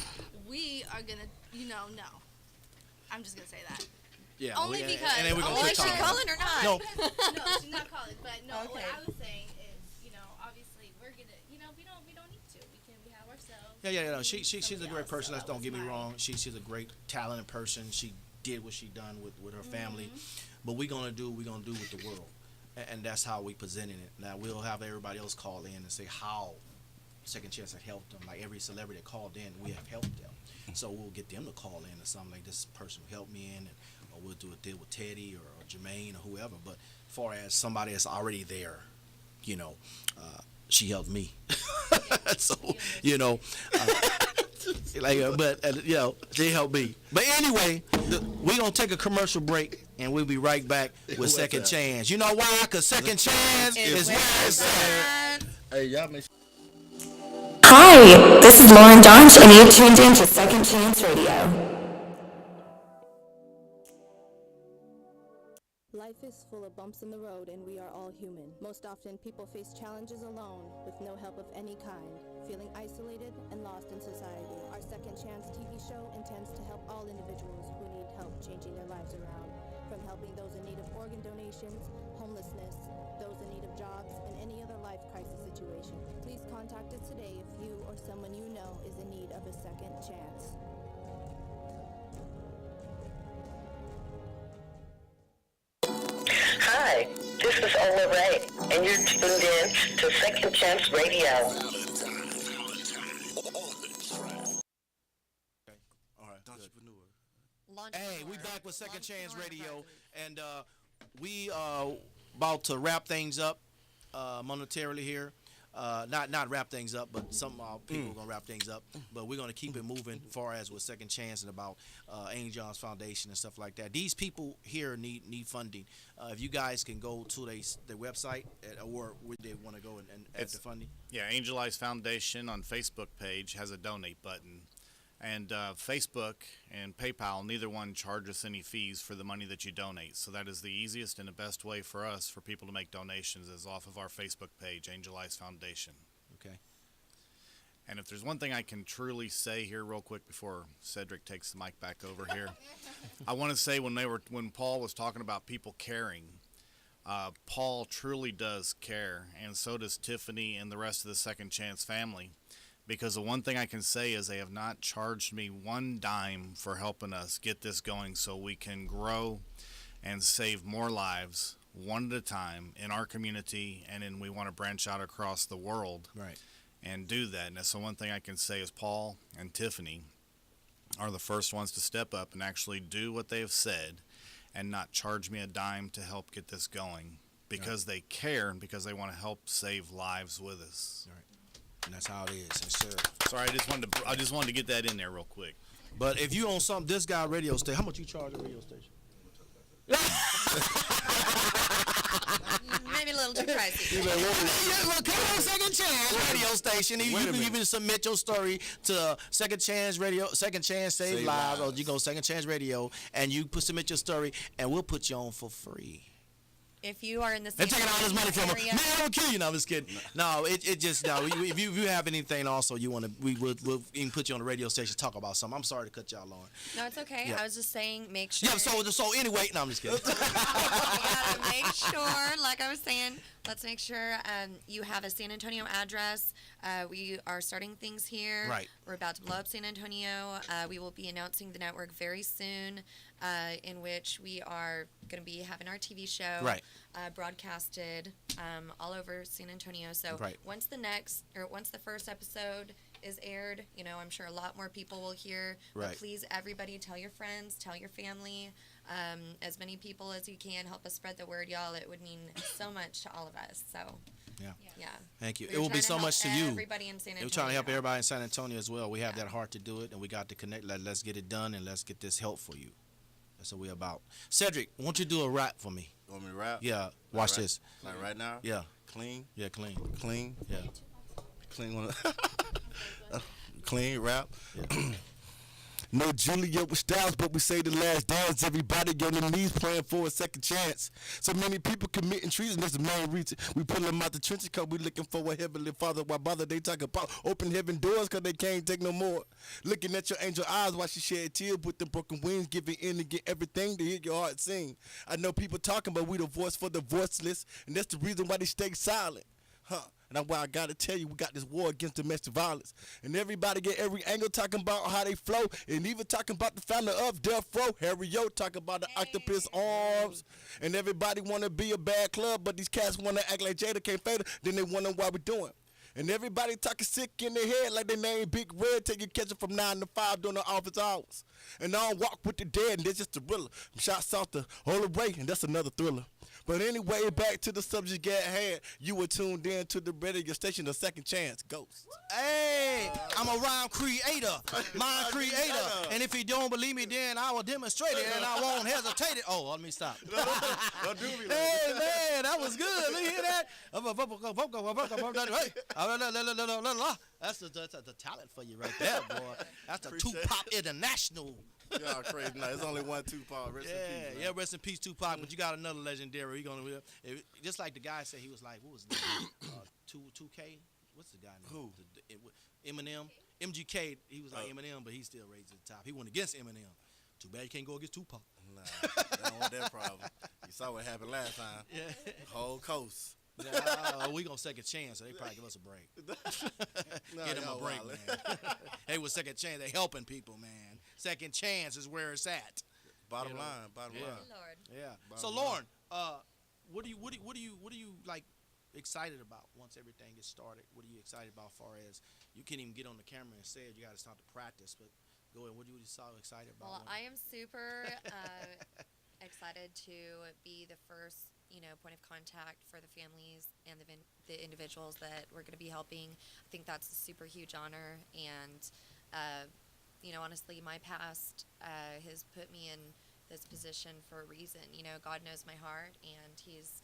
We are gonna, no. I'm just gonna say that. Yeah. Only because. And then we're gonna Oh, quit is she talking. calling or not? No. No, she's not calling. But no, what Okay. I was saying is, obviously we're gonna, we don't need to. We have ourselves. Yeah. No, she's a Somebody great else, person. so Let's that don't was get me my- wrong. She's a great talented person. She did what she done with her family, but we're gonna do with the world, and that's how we presenting it. Now we'll have everybody else call in and say how Second Chance have helped them. Like every celebrity that called in, we have helped them. So we'll get them to call in or something like this person who helped me in, or we'll do a deal with Teddy or Jermaine or whoever. But as far as somebody that's already there, she helped me. So they helped me. But anyway, we're gonna take a commercial break and we'll be right back with Second Chance. You know why? Because Second Chance is where it's at. Hey, y'all make Hi, this is Lauren Donch, and you're tuned in to Second Chance Radio. Life is full of bumps in the road, and we are all human. Most often, people face challenges alone with no help of any kind, feeling isolated and lost in society. Our Second Chance TV show intends to help all individuals who need help changing their lives around, from helping those in need of organ donations, homelessness, those in need of jobs, and any other life crisis situation. Please contact us today if you or someone you know is in need of a second chance. Hi, this is Ola Ray, and you're tuned in to Second Chance Radio. All right. Launch Hey, we Entrepreneur. back with Second Chance Entrepreneur Radio, Practice. and we about to wrap things up momentarily here. Not wrap things up, but some people are gonna wrap things up. But we're gonna keep it moving, as far as with Second Chance and about Angel John's Foundation and stuff like that. These people here need funding. If you guys can go to their website or where they want to go and add the funding. Yeah, Angel Eyes Foundation on Facebook page has a donate button. And Facebook and PayPal, neither one charges any fees for the money that you donate. So that is the easiest and the best way for us, for people to make donations, is off of our Facebook page, Angel Eyes Foundation. Okay. And if there's one thing I can truly say here real quick before Cedric takes the mic back over here, I want to say when Paul was talking about people caring, Paul truly does care, and so does Tiffany and the rest of the Second Chance family. Because the one thing I can say is they have not charged me one dime for helping us get this going so we can grow and save more lives one at a time in our community, and then we want to branch out across the world and do that. And that's the one thing I can say is Paul and Tiffany are the first ones to step up and actually do what they have said and not charge me a dime to help get this going, because they care and because they want to help save lives with us. Right. And that's how it is. Yes, sir. Sorry, I just wanted to get that in there real quick. But if you own this guy radio station, how much you charge a radio station? Maybe a little too pricey. Look, come on, Second Chance radio station. You can even submit your story to Second Chance Radio, Second Chance Save Lives, or you go Second Chance Radio, and you submit your story, and we'll put you on for free. If you are in the They're taking all this money from her. area, Man, I will kill you. No, I'm just kidding. No, it just no. If you have anything also you want to, we'll even put you on the radio station talk about something. I'm sorry to cut y'all on. no, it's okay. Yeah. I was just saying, make sure. Yeah. So anyway, no, I'm just kidding. We gotta make sure, like I was saying, let's make sure you have a San Antonio address. We are starting things here. Right. We're about to blow up San Antonio. We will be announcing the network very soon, in which we are going to be having our TV show broadcasted all over San Antonio. So once the first episode is aired, I'm sure a lot more people will hear. But please, everybody, tell your friends, tell your family, as many people as you can. Help us spread the word, y'all. It would mean so much to all of us. So. Yeah. Thank you. We're It will be trying so to much to help you. everybody in San We're trying to help Antonio. everybody in San Antonio as well. We have that heart to do it, and we got to connect. Let's get it done, and let's get this help for you. That's what we're about. Cedric, won't you do a rap for me? You want me to rap? Yeah. Watch this. Like right now? Yeah. Clean? Yeah, clean. Clean? Yeah. Clean one. Clean rap? Yeah. No Julia with Styles, but we say the last dance. Everybody on their knees praying for a second chance. So many people committing treason. That's the main reason we pull them out the trenches, cause we looking for a heavenly father. Why bother? They talk about open heaven doors, cause they can't take no more. Looking at your angel eyes while she shed tears with them broken wings, giving in and get everything to hear your heart sing. I know people talking, but we the voice for the voiceless, and that's the reason why they stay silent. And that's why I gotta tell you, we got this war against domestic violence. And everybody get every angle talking about how they flow. And even talking about the founder of Death Row, Harry O, talking about the octopus arms. And everybody wanna be a bad club, but these cats wanna act like Jada can't fade her. Then they wonder why we doing. And everybody talking sick in their head like they name Big Red, till you catch it from 9 to 5 during the office hours. And I don't walk with the dead, and that's just a thriller. Shots off the Holy Ray, and that's another thriller. But anyway, back to the subject at hand. You were tuned in to the radio station, The Second Chance Ghost. Hey, I'm a rhyme creator, mind creator. And if you don't believe me, then I will demonstrate it, and I won't hesitate it. Oh, let me stop. Don't do me like Hey, man, that was good. Let me hear that. That's the talent for you right there, boy. That's the Tupac International. Y'all crazy. No, it's only one Tupac. Rest in peace. Yeah, rest in peace, Tupac. But you got another legendary. He gonna just like the guy said. He was like, what was the 2K? What's the guy name? Who? Eminem. MGK. He was like Eminem, but he still raised to the top. He went against Eminem. Too bad you can't go against Tupac. Nah, I don't want that problem. You saw what happened last time. Yeah. Whole coast. We gonna second chance, so they probably give us a break. Get them a break, man. Hey, with second chance, they helping people, man. Second chance is where it's at. Bottom line. Lord. Yeah. Bottom So, Lauren, what do you like excited about once everything gets started? What are you excited about? As far as you can't even get on the camera and say it, you got to start to practice. But go ahead. What are you so excited about? Well, I am super excited to be the first, point of contact for the families and the individuals that we're going to be helping. I think that's a super huge honor, and honestly, my past has put me in this position for a reason. God knows my heart, and He's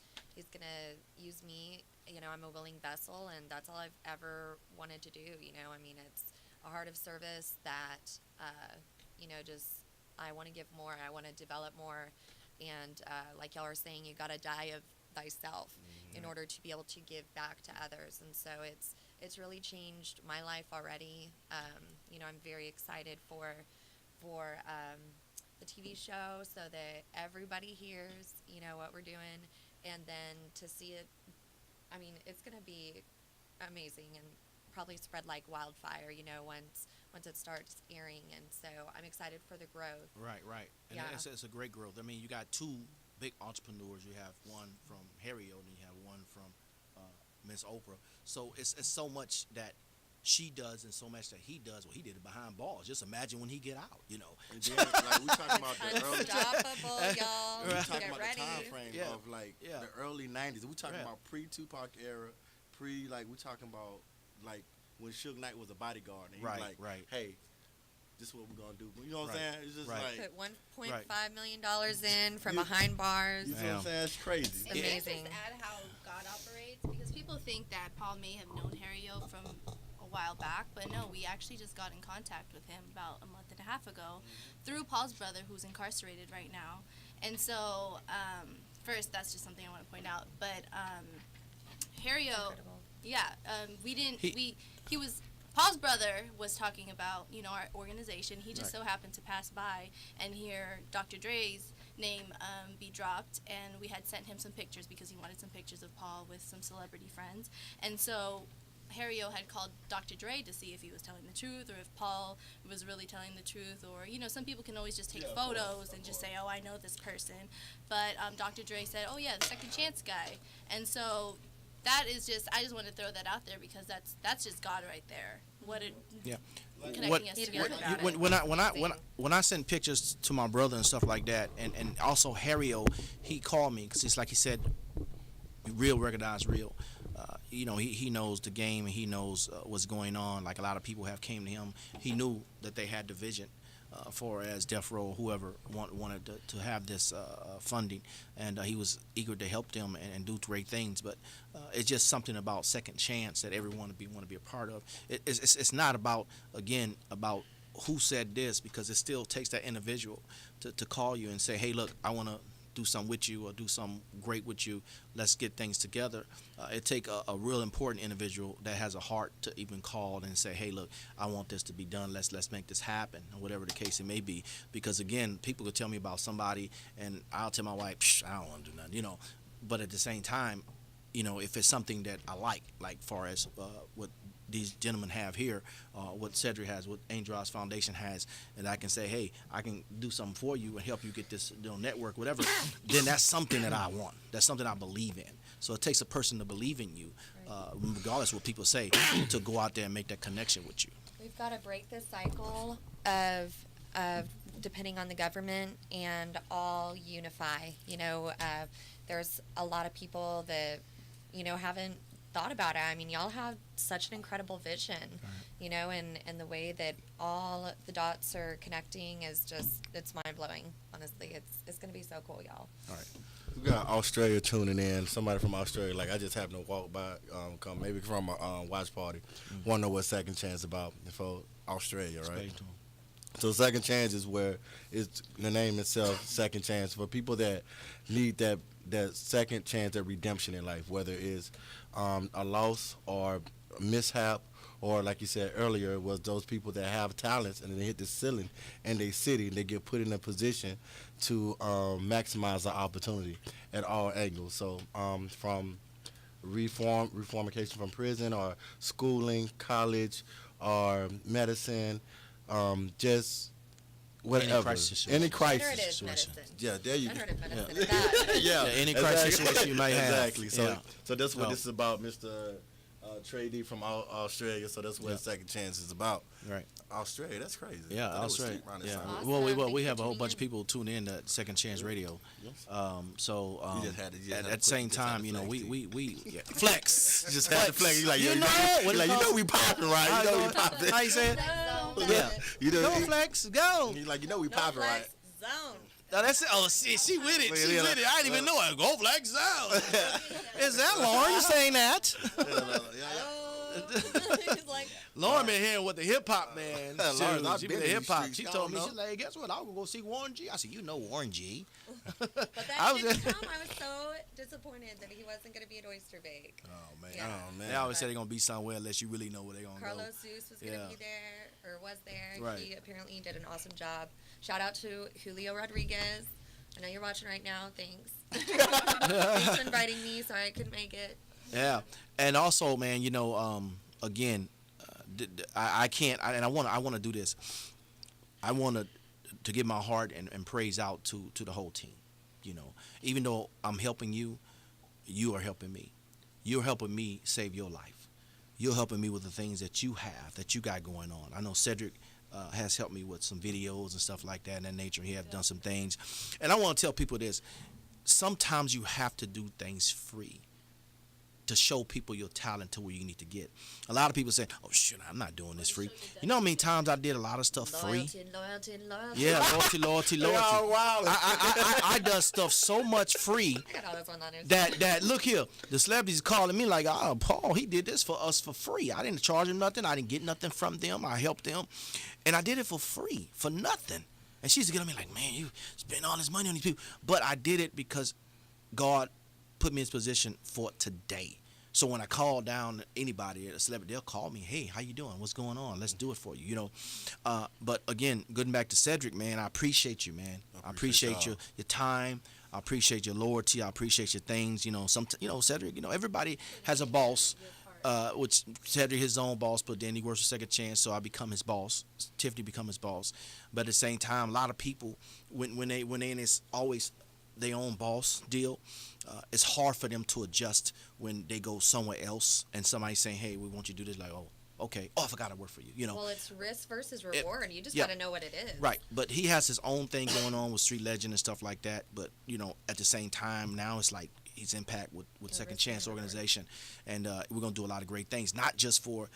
gonna use me. I'm a willing vessel, and that's all I've ever wanted to do. It's a heart of service that I want to give more. I want to develop more. And like y'all are saying, you got to die of thyself in order to be able to give back to others. And so it's really changed my life already. I'm very excited for the TV show so that everybody hears, what we're doing. And then to see it, it's going to be amazing and probably spread like wildfire, once it starts airing. And so I'm excited for the growth. Right. And it's a great growth. You got two big entrepreneurs. You have one from Harry O, and you have one from Miss Oprah. So it's so much that she does and so much that he does. Well, he did it behind bars. Just imagine when he get out, And then, like, we talking about the early... Unstoppable, y'all. We talking Get about ready. the time frame of, the early 90s. We talking about pre-Tupac era, we talking about, when Suge Knight was a bodyguard. And he was like, hey, this is what we're going to do. You know what I'm saying? It's just Put $1.5 million in from behind bars. You know what I'm saying? It's crazy. It's amazing. Just add how God operates, because people think that Paul may have known Harry O from a while back, but no, we actually just got in contact with him about a month and a half ago through Paul's brother, who's incarcerated right now. And so, first, that's just something I want to point out. But Harry O, Paul's brother was talking about, our organization. He just so happened to pass by and hear Dr. Dre's name be dropped, and we had sent him some pictures because he wanted some pictures of Paul with some celebrity friends. And so Harry O had called Dr. Dre to see if he was telling the truth or if Paul was really telling the truth, or, some people can always just take photos and just say, oh, I know this person. But Dr. Dre said, oh, yeah, the Second Chance guy. And so that is I just want to throw that out there because that's just God right there. Connecting us together. When I send pictures to my brother and stuff like that, and also Harry O, he called me because it's like he said, real recognize real. He knows the game and he knows what's going on. Like a lot of people have came to him. He knew that they had the vision for as Death Row, whoever wanted to have this funding, and he was eager to help them and do great things. But it's just something about Second Chance that everyone want to be a part of. It's not about who said this, because it still takes that individual to call you and say, hey, look, I want to do something with you or do something great with you. Let's get things together. It take a real important individual that has a heart to even call and say, hey, look, I want this to be done. Let's make this happen, or whatever the case it may be. Because again, people could tell me about somebody and I'll tell my wife, I don't want to do nothing, But at the same time, if it's something that I like far as what these gentlemen have here, what Cedric has, what Angel Eyes Foundation has, and I can say, hey, I can do something for you and help you get this network, whatever, then that's something that I want. That's something I believe in. So it takes a person to believe in you, regardless of what people say, to go out there and make that connection with you. We've got to break this cycle of depending on the government and all unify. There's a lot of people that, haven't thought about it. I mean, y'all have such an incredible vision, and the way that all the dots are connecting is just, it's mind-blowing. Honestly, it's going to be so cool, y'all. All right. We got Australia tuning in. Somebody from Australia, I just happened to walk by, come maybe from a watch party. Want to know what Second Chance about for Australia, right? So Second Chance is where it's the name itself, Second Chance, for people that need that second chance at redemption in life, whether it's a loss or a mishap, or like you said earlier, it was those people that have talents and they hit the ceiling in their city and they get put in a position to maximize the opportunity at all angles. So from reformation from prison or schooling, college, or medicine, just whatever. Any crisis situation. Yeah, there you go. Any crisis situation you might have. Exactly. So that's what this is about, Mr. Trey D from Australia. So that's what Second Chance is about. Right. Australia, that's crazy. Yeah, Australia. Yeah. Awesome. Well, we have a whole bunch of people tune in to Second Chance Radio. At the same time, we flex. Just had to flex. You we popping, right? We popping. How you say it? Yeah. Go flex, go. He's like, we popping, right? Zone. No, that's it. Oh, she with it. She with it. I didn't even know it. Go flex zone. Is that Lauren? You saying that? He's like, Lauren been here with the hip hop man. She been the hip hop. She told me, know. she's like, guess what? I'm gonna go see Warren G. I said, Warren G. But that didn't come. I was so disappointed that he wasn't gonna be at Oyster Bake. Oh man. Yeah. Oh man. They always say they're gonna be somewhere unless you really know where they're gonna go. Carlos Zeus was gonna be there, or was there. Right. He apparently did an awesome job. Shout out to Julio Rodriguez. I know you're watching right now. Thanks. Thanks for inviting me. Sorry I couldn't make it. Yeah, and also, man, again, I can't, and I want to do this. I want to give my heart and praise out to the whole team. Even though I'm helping you, you are helping me. You're helping me save your life. You're helping me with the things that you have, that you got going on. I know Cedric has helped me with some videos and stuff like that in that nature. He has done some things. And I want to tell people this. Sometimes you have to do things free to show people your talent to where you need to get. A lot of people say, oh, shit, I'm not doing this free. You know how many times I did a lot of stuff free? Loyalty. Yeah, loyalty. Oh, wow. I done stuff so much free that look here, the celebrities calling me like, oh, Paul, he did this for us for free. I didn't charge him nothing. I didn't get nothing from them. I helped them. And I did it for free, for nothing. And she used to get on me like, man, you spend all this money on these people. But I did it because God put me in this position for today. So when I call down anybody, a celebrity, they'll call me, hey, how you doing? What's going on? Let's do it for you, But again, getting back to Cedric, man, I appreciate you, man. I appreciate your time. I appreciate your loyalty. I appreciate your things. Cedric, everybody has a boss, which Cedric his own boss, but then he works for Second Chance, so I become his boss. Tiffany become his boss. But at the same time, a lot of people, when they in this always their own boss deal, it's hard for them to adjust when they go somewhere else and somebody's saying, hey, we want you to do this. Like, oh, okay. Oh, I forgot to work for you. Well, it's risk versus reward. You just got to know what it is. Right. But he has his own thing going on with Street Legend and stuff like that. But, at the same time, now it's like he's impact with Second Chance organization. And we're going to do a lot of great things, not just for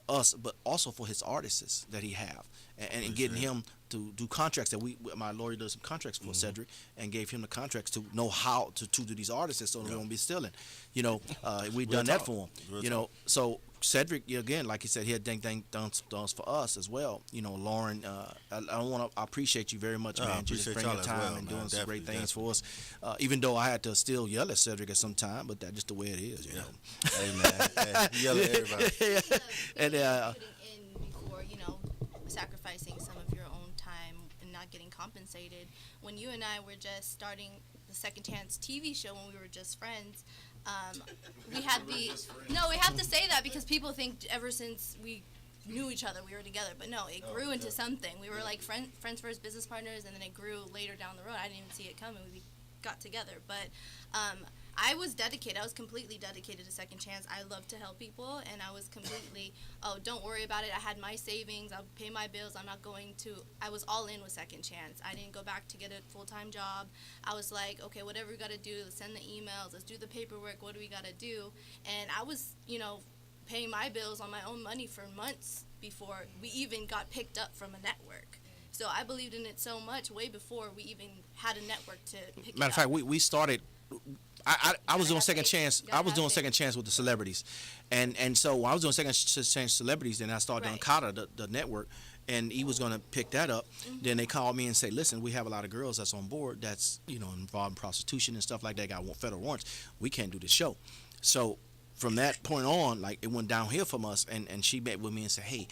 us, but also for his artists that he have. And getting him to do contracts that my lawyer does some contracts for Cedric and gave him the contracts to know how to do these artists so they won't be stealing. We've done that for him. So Cedric, again, like he said, he had done for us as well. Lauren, I appreciate you very much, man. Just bringing your time and doing some great things for us. Even though I had to still yell at Cedric at some time, but that's just the way it is, Hey, man. Hey, yell at everybody. And putting in before, sacrificing some of your own time and not getting compensated. When you and I were just starting the Second Chance TV show when we were just friends, we have to say that because people think ever since we knew each other we were together, but no, it grew into something. We were like friends first, business partners, and then it grew later down the road. I didn't even see it coming. We got together, but I was dedicated. I was completely dedicated to Second Chance. I love to help people, and I was completely, don't worry about it. I had my savings. I'll pay my bills. I was all in with Second Chance. I didn't go back to get a full-time job. I was like, okay, whatever we got to do, let's send the emails, let's do the paperwork, what do we got to do? And I was, paying my bills on my own money for months before we even got picked up from a network. So I believed in it so much way before we even had a network to pick it up. Matter of fact, we started. I was doing Second Chance. I was doing Second Chance with the celebrities, and so I was doing Second Chance celebrities, and I started doing Kata, the network, and he was going to pick that up. Then they called me and say, listen, we have a lot of girls that's on board that's involved in prostitution and stuff like that, got federal warrants. We can't do this show. So from that point on, like, it went downhill from us, and she met with me and said, hey,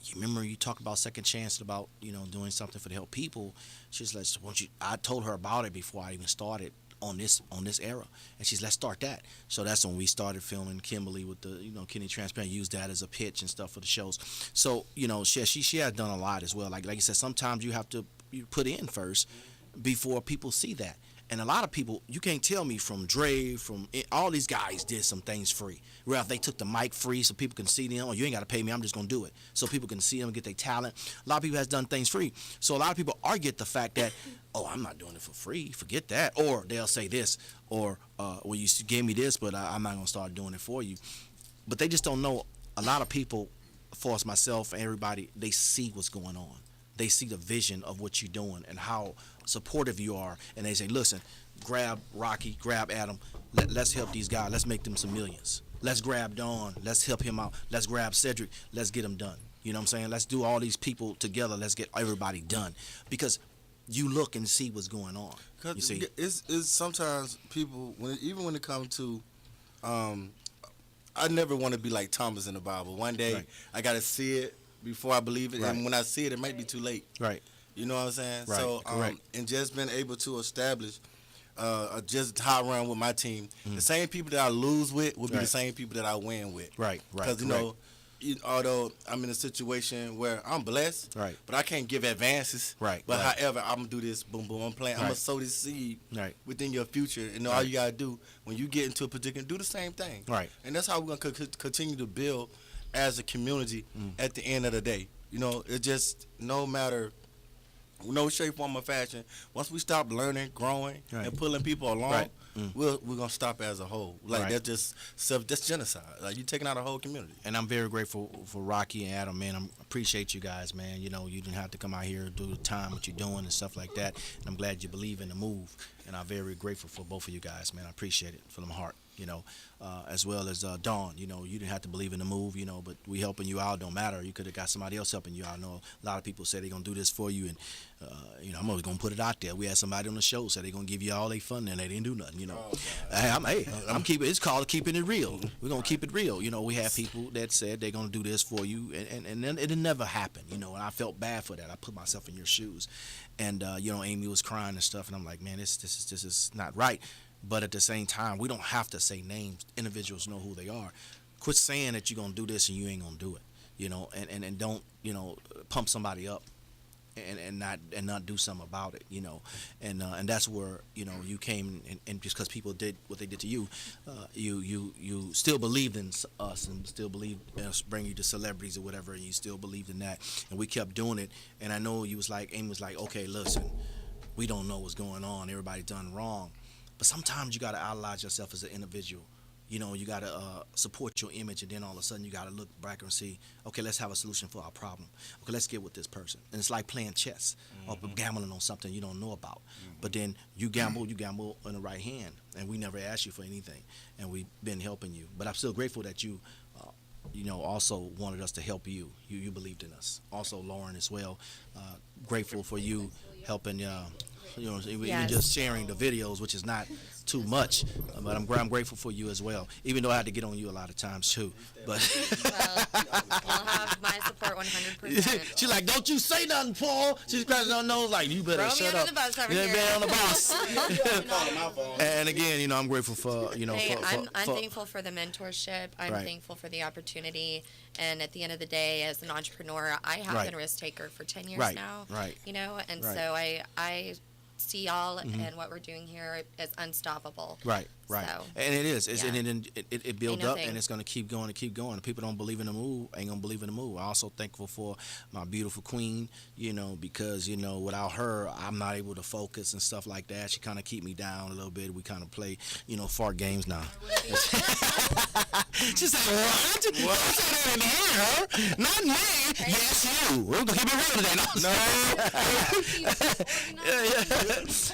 you remember you talked about Second Chance, about doing something to help people. She's like, I told her about it before I even started on this era, and she's, let's start that. So that's when we started filming Kimberly with the Kenny Transparent, used that as a pitch and stuff for the shows. So she has done a lot as well. Like you said, sometimes you have to put in first before people see that. And a lot of people, you can't tell me, from Dre, from all these guys did some things free. Ralph, they took the mic free so people can see them. You ain't got to pay me, I'm just going to do it. So people can see them and get their talent. A lot of people has done things free. So a lot of people argue the fact that, I'm not doing it for free, forget that. Or they'll say this, or, well, you gave me this, but I'm not going to start doing it for you. But they just don't know. A lot of people, for us, myself, and everybody, they see what's going on. They see the vision of what you're doing and how supportive you are, and they say, listen, grab Rocky, grab Adam, let's help these guys, let's make them some millions. Let's grab Don, let's help him out. Let's grab Cedric, let's get him done. You know what I'm saying? Let's do all these people together, let's get everybody done. Because you look and see what's going on. You see, it's sometimes people, even when it comes to, I never want to be like Thomas in the Bible. One day I got to see it before I believe it, and when I see it, it might be too late. Right. You know what I'm saying? Right. So, and just being able to establish just how I run with my team, the same people that I lose with will be the same people that I win with. Right. Because although I'm in a situation where I'm blessed, but I can't give advances. Right. But however, I'm gonna do this. Boom, boom. I'm playing. I'm gonna sow this seed within your future, and all you gotta do when you get into a predicament, do the same thing. Right. And that's how we're gonna continue to build as a community. At the end of the day, it just no matter. No shape, form, or fashion. Once we stop learning, growing, and pulling people along, we're gonna stop as a whole. Like that's genocide. Like you taking out a whole community. And I'm very grateful for Rocky and Adam, man. I appreciate you guys, man. You didn't have to come out here and do the time what you're doing and stuff like that. And I'm glad you believe in the move. And I'm very grateful for both of you guys, man. I appreciate it from my heart. As well as Dawn, you didn't have to believe in the move, but we helping you out, don't matter. You could have got somebody else helping you out. I know a lot of people say they're going to do this for you, and, I'm always going to put it out there. We had somebody on the show say they're going to give you all their fun, and they didn't do nothing, I'm keeping, it's called keeping it real. We're going to keep it real. We have people that said they're going to do this for you, and then it never happened, and I felt bad for that. I put myself in your shoes, and, Amy was crying and stuff, and I'm like, man, this is not right. But at the same time, we don't have to say names. Individuals know who they are. Quit saying that you're going to do this and you ain't going to do it, and don't, pump somebody up and not do something about it, and that's where, you came and just because people did what they did to you, you still believed in us and still believed in us bringing you to celebrities or whatever, and you still believed in that, and we kept doing it. And I know Amy was like, okay, listen, we don't know what's going on. Everybody done wrong. But sometimes you got to idolize yourself as an individual. You got to support your image, and then all of a sudden you got to look back and see, okay, let's have a solution for our problem. Okay, let's get with this person. And it's like playing chess or gambling on something you don't know about. But then you gamble in the right hand, and we never asked you for anything, and we've been helping you. But I'm still grateful that you also wanted us to help you. You believed in us. Also, Lauren as well. Grateful for you helping. Even Yes. just sharing the videos, which is not too much, but I'm grateful for you as well. Even though I had to get on you a lot of times too, but Well, you'll have my support 100%. she's like, "Don't you say nothing, Paul." She's scratching her nose like, "You better Throw me shut under up." the bus over Yeah, here. man, on the boss. And again, I'm grateful for Hey, I'm for thankful for the mentorship. I'm Right. thankful for the opportunity. And at the end of the day, as an entrepreneur, I have Right. been a risk taker for 10 years Right, now. right. And Right. so I see y'all and what we're doing here as unstoppable. Right. So, And it is. yeah. It builds Ain't no up, thing. and it's going to keep going and keep going. If people don't believe in the move, ain't going to believe in the move. I'm also thankful for my beautiful queen, because, without her, I'm not able to focus and stuff like that. She kind of keep me down a little bit. We kind of play, fart games now. She's like, what? I said in here, not me. Yes, you. We're going to keep it real today. No.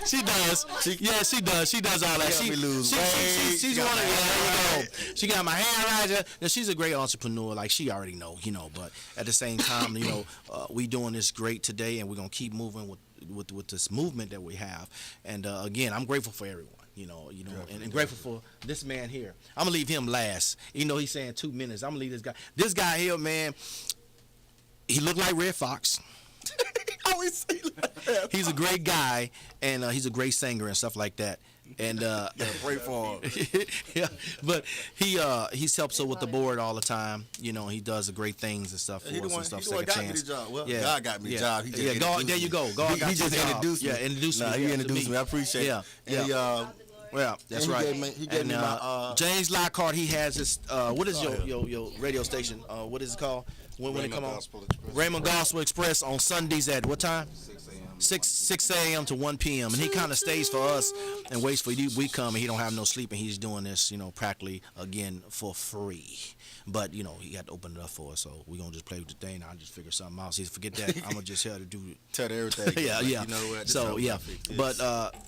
She does. She does. She does all that. She's one of she got my hair right. Now, she's a great entrepreneur. Like, she already know, but at the same time, we doing this great today, and we're going to keep moving with this movement that we have. And again, I'm grateful for everyone. And grateful for this man here. I'm gonna leave him last. He's saying 2 minutes. I'm gonna leave this guy. This guy here, man, he looked like Red Fox. He's a great guy, and he's a great singer and stuff like that. And pray for him. Yeah, but he helps her with the board all the time. He does the great things and stuff for us and stuff. Second got me chance. the job. Well, Yeah. God got me the job. He just God, there you go. God got he just you the job. introduced me. Yeah, introduced me. He to introduced me. I appreciate Yeah, it. And yeah. Well, that's and right. He gave me my James Lockhart. He has this. What is your radio station? What is it called? When it come on? Raymond Gospel Express on Sundays at what time? 6 a.m. to 1 p.m. And he kind of stays for us and waits for you. We come and he don't have no sleep, and he's doing this, practically again for free. But he got to open it up for us, so we're gonna just play with the thing. I'll just figure something out. See, forget that. I'm gonna just here to do tell everything. yeah. You know what? So yeah, but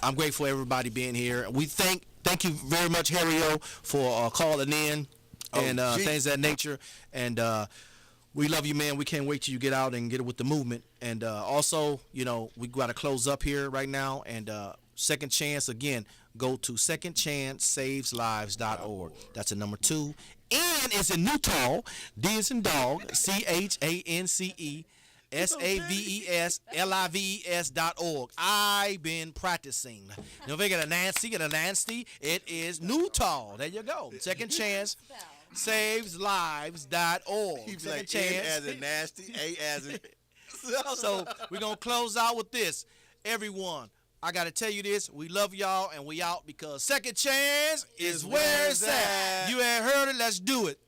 I'm grateful for everybody being here. We thank you very much, Harry-O, for calling in and things of that nature. And we love you, man. We can't wait till you get out and get it with the movement. And also, we got to close up here right now. And Second Chance, again, go to secondchancesaveslives.org. That's the number 2. And it's in Newtall, D as in dog, ChanceSavesLives.org. I've been practicing. If they get a Nancy, it is Newtall. There you go. Second Chance. SavesLives.org. Second chance. N as in nasty, A as in. So we're going to close out with this. Everyone, I got to tell you this. We love y'all, and we out because Second Chance is where it's at. You ain't heard it. Let's do it.